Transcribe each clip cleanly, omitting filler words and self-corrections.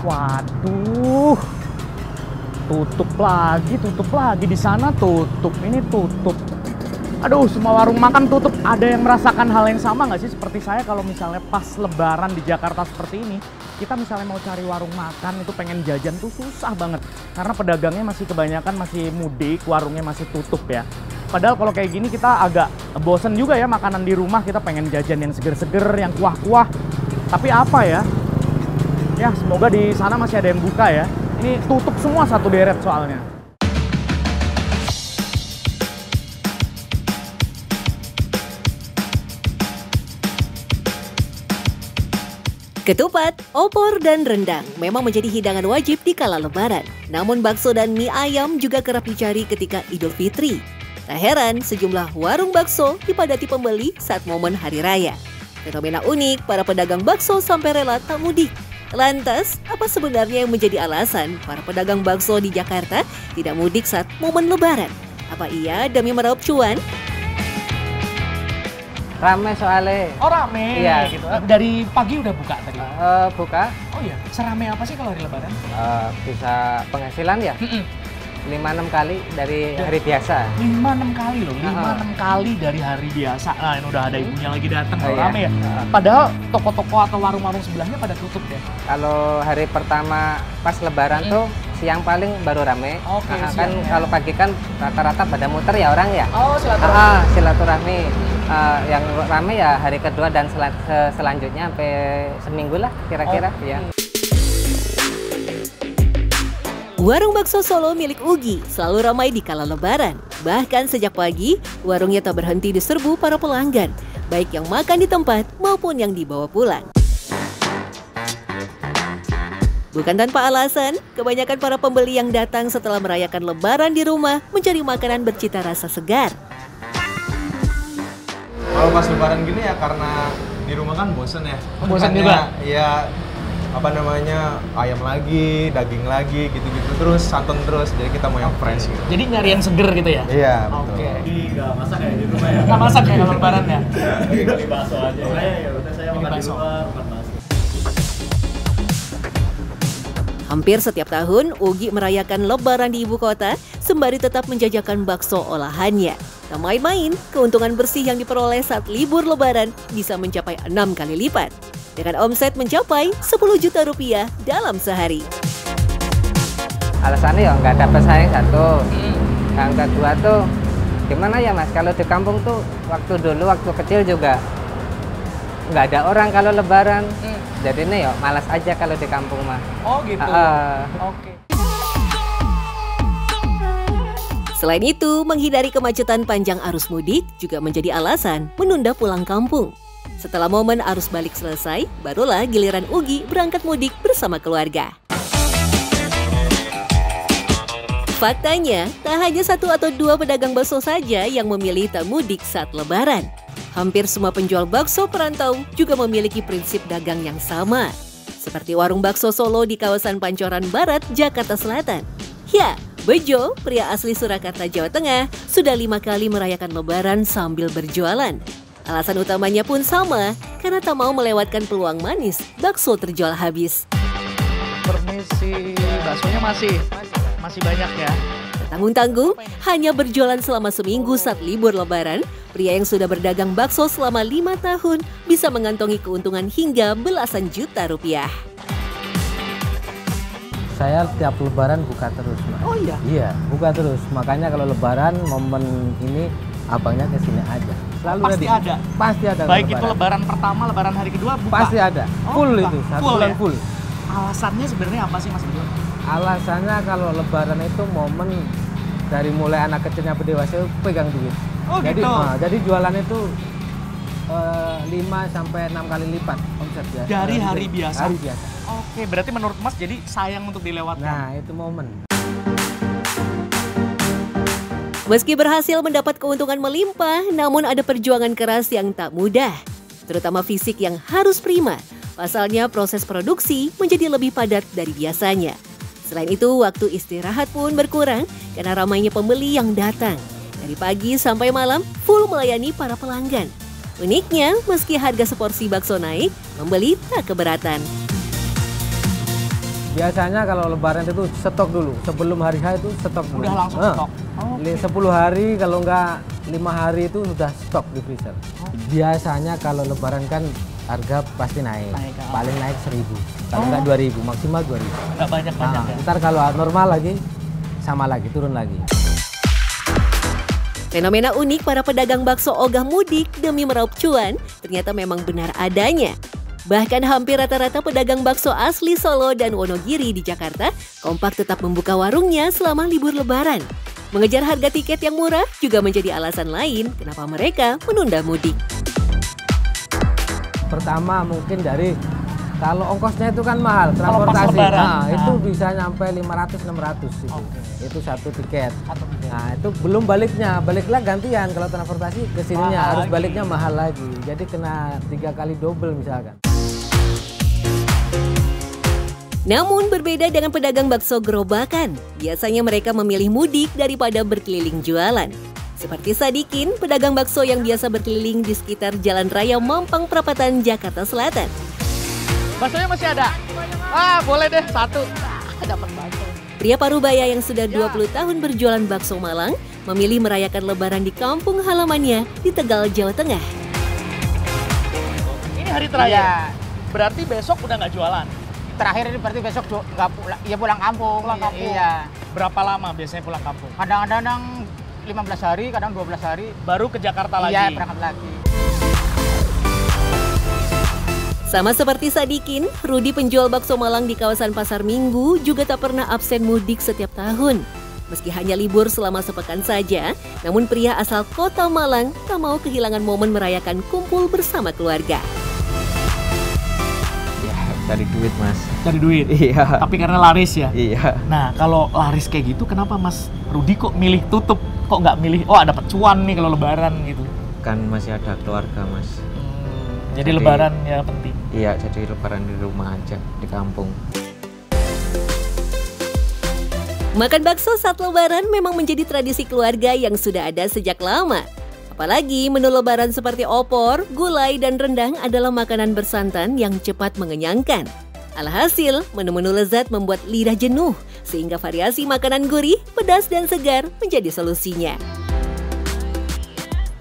Waduh, tutup lagi di sana tutup, ini tutup. Aduh, semua warung makan tutup. Ada yang merasakan hal yang sama nggak sih seperti saya kalau misalnya pas Lebaran di Jakarta seperti ini, kita misalnya mau cari warung makan itu pengen jajan tuh susah banget karena pedagangnya masih kebanyakan masih mudik, warungnya masih tutup ya. Padahal kalau kayak gini kita agak bosen juga ya makanan di rumah, kita pengen jajan yang seger-seger, yang kuah-kuah. Tapi apa ya? Ya semoga di sana masih ada yang buka ya. Ini tutup semua satu deret soalnya. Ketupat, opor, dan rendang memang menjadi hidangan wajib di kala Lebaran. Namun bakso dan mie ayam juga kerap dicari ketika Idul Fitri. Tak heran sejumlah warung bakso dipadati pembeli saat momen Hari Raya. Fenomena unik, para pedagang bakso sampai rela tak mudik. Lantas, apa sebenarnya yang menjadi alasan para pedagang bakso di Jakarta tidak mudik saat momen Lebaran? Apa iya demi meraup cuan? Rame soalnya. Oh rame Iya. gitu. Dari pagi udah buka tadi? Buka. Oh iya, serame apa sih kalau hari Lebaran? Bisa penghasilan ya 5-6 kali dari hari biasa. 5-6 kali loh, 5-6 kali dari hari biasa. Nah ini udah ada ibunya lagi datang, Oh, iya. rame ya. Padahal toko-toko atau warung-warung sebelahnya pada tutup deh. Kalau hari pertama pas Lebaran tuh siang paling baru rame. Oke, kan siang ya. kalau pagi kan rata-rata pada muter ya orang ya. Oh silaturahmi. Silaturahmi. Yang rame ya hari kedua dan selanjutnya sampai seminggu lah kira-kira ya. Warung bakso Solo milik Ugi selalu ramai di kala Lebaran. Bahkan sejak pagi, warungnya tak berhenti diserbu para pelanggan, baik yang makan di tempat maupun yang dibawa pulang. Bukan tanpa alasan, kebanyakan para pembeli yang datang setelah merayakan Lebaran di rumah mencari makanan bercita rasa segar. Kalau pas Lebaran gini ya karena di rumah kan bosen ya. Bosen Makannya, juga? Iya, apa namanya, ayam lagi, daging lagi, gitu-gitu terus, santan terus. Jadi kita mau yang fresh gitu. Jadi nyari yang seger gitu ya? Iya, betul. Oke. Nggak masak ya di rumah ya? Nggak masak ya kalau Lebaran ya? Beli bakso aja. Ya udah saya Beli makan di bakso. luar, makan bakso. Hampir setiap tahun, Ugi merayakan Lebaran di ibu kota sembari tetap menjajakan bakso olahannya. Tak main-main, keuntungan bersih yang diperoleh saat libur Lebaran bisa mencapai 6 kali lipat. Dengan omset mencapai 10 juta rupiah dalam sehari. Alasannya ya nggak ada pesaing satu. Yang kedua tuh gimana ya Mas, kalau di kampung tuh waktu kecil juga nggak ada orang kalau Lebaran. Jadi ini ya malas aja kalau di kampung mah. Oh gitu? Oke. Selain itu, menghindari kemacetan panjang arus mudik juga menjadi alasan menunda pulang kampung. Setelah momen arus balik selesai, barulah giliran Ugi berangkat mudik bersama keluarga. Faktanya, tak hanya 1 atau 2 pedagang bakso saja yang memilih tak mudik saat Lebaran. Hampir semua penjual bakso perantau juga memiliki prinsip dagang yang sama. Seperti warung bakso Solo di kawasan Pancoran Barat, Jakarta Selatan. Ya, Bejo, pria asli Surakarta, Jawa Tengah, sudah 5 kali merayakan Lebaran sambil berjualan. Alasan utamanya pun sama, karena tak mau melewatkan peluang manis bakso terjual habis. Permisi, baksonya masih banyak ya? Tanggung-tanggung, hanya berjualan selama seminggu saat libur Lebaran, pria yang sudah berdagang bakso selama 5 tahun bisa mengantongi keuntungan hingga belasan juta rupiah. Saya tiap Lebaran buka terus, Mas. Oh iya? Iya, buka terus. Makanya kalau Lebaran momen ini abangnya ke sini aja. Selalu Pasti ready. ada? Pasti ada. Baik itu Lebaran pertama, Lebaran hari kedua buka? Pasti ada. Oh, Full buka. itu, satu Full bulan ya? full. Alasannya sebenarnya apa sih Mas Bejo? Alasannya kalau Lebaran itu momen dari mulai anak kecilnya sampai dewasa itu pegang duit. Oh Jadi, gitu? jadi jualan itu 5 sampai 6 kali lipat omset biasa. Dari hari biasa? Hari biasa. Oke, berarti menurut Mas jadi sayang untuk dilewatkan? Nah, itu momen. Meski berhasil mendapat keuntungan melimpah, namun ada perjuangan keras yang tak mudah. Terutama fisik yang harus prima. Pasalnya proses produksi menjadi lebih padat dari biasanya. Selain itu, waktu istirahat pun berkurang karena ramainya pembeli yang datang. Dari pagi sampai malam, full melayani para pelanggan. Uniknya, meski harga seporsi bakso naik, membeli tak keberatan. Biasanya kalau lebaran itu stok dulu, sebelum hari H itu stok dulu. Udah langsung stok. 10 hari kalau enggak 5 hari itu sudah stok di freezer. Biasanya kalau lebaran kan harga pasti naik. Paling naik 1.000, kalau enggak 2.000, maksimal 2.000. Nggak banyak-banyak ya? Ntar kalau normal lagi sama lagi, turun lagi. Fenomena unik para pedagang bakso ogah mudik demi meraup cuan ternyata memang benar adanya. Bahkan hampir rata-rata pedagang bakso asli Solo dan Wonogiri di Jakarta kompak tetap membuka warungnya selama libur lebaran. Mengejar harga tiket yang murah juga menjadi alasan lain kenapa mereka menunda mudik. Pertama mungkin dari kalau ongkosnya itu kan mahal, transportasi. Nah, itu bisa nyampe 500-600 itu. Itu satu tiket. Nah, itu belum baliknya. Baliklah gantian kalau transportasi ke sininya harus baliknya mahal lagi. Jadi kena 3 kali double misalkan. Namun berbeda dengan pedagang bakso gerobakan, biasanya mereka memilih mudik daripada berkeliling jualan. Seperti Sadikin, pedagang bakso yang biasa berkeliling di sekitar Jalan Raya Mampang Perapatan, Jakarta Selatan. Baksonya masih ada? Boleh deh, 1. Dapat bakso. Pria Parubaya yang sudah 20 tahun berjualan bakso Malang, memilih merayakan lebaran di kampung halamannya di Tegal, Jawa Tengah. Ini hari terakhir? Berarti besok udah nggak jualan? Terakhir ini berarti besok nggak pulang kampung. Pulang kampung. Iya. Berapa lama biasanya pulang kampung? Kadang-kadang 15 hari, kadang 12 hari. Baru ke Jakarta lagi? Iya, berangkat lagi. Sama seperti Sadikin, Rudi penjual bakso Malang di kawasan Pasar Minggu juga tak pernah absen mudik setiap tahun. Meski hanya libur selama sepekan saja, namun pria asal kota Malang tak mau kehilangan momen merayakan kumpul bersama keluarga. Cari duit, Mas. Cari duit? Iya. Tapi karena laris ya? Iya. Nah, kalau laris kayak gitu, kenapa Mas Rudi kok milih tutup? Kok nggak milih, dapat cuan nih kalau lebaran gitu? Kan masih ada keluarga, Mas. Jadi lebaran ya penting? Iya, jadi lebaran di rumah aja, di kampung. Makan bakso saat lebaran memang menjadi tradisi keluarga yang sudah ada sejak lama. Apalagi menu lebaran seperti opor, gulai, dan rendang adalah makanan bersantan yang cepat mengenyangkan. Alhasil, menu-menu lezat membuat lidah jenuh, sehingga variasi makanan gurih, pedas, dan segar menjadi solusinya.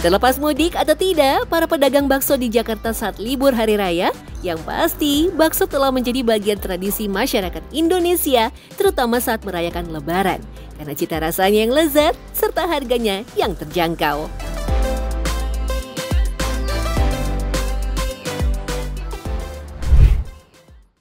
Terlepas mudik atau tidak, para pedagang bakso di Jakarta saat libur hari raya, yang pasti bakso telah menjadi bagian tradisi masyarakat Indonesia, terutama saat merayakan lebaran. Karena cita rasanya yang lezat, serta harganya yang terjangkau.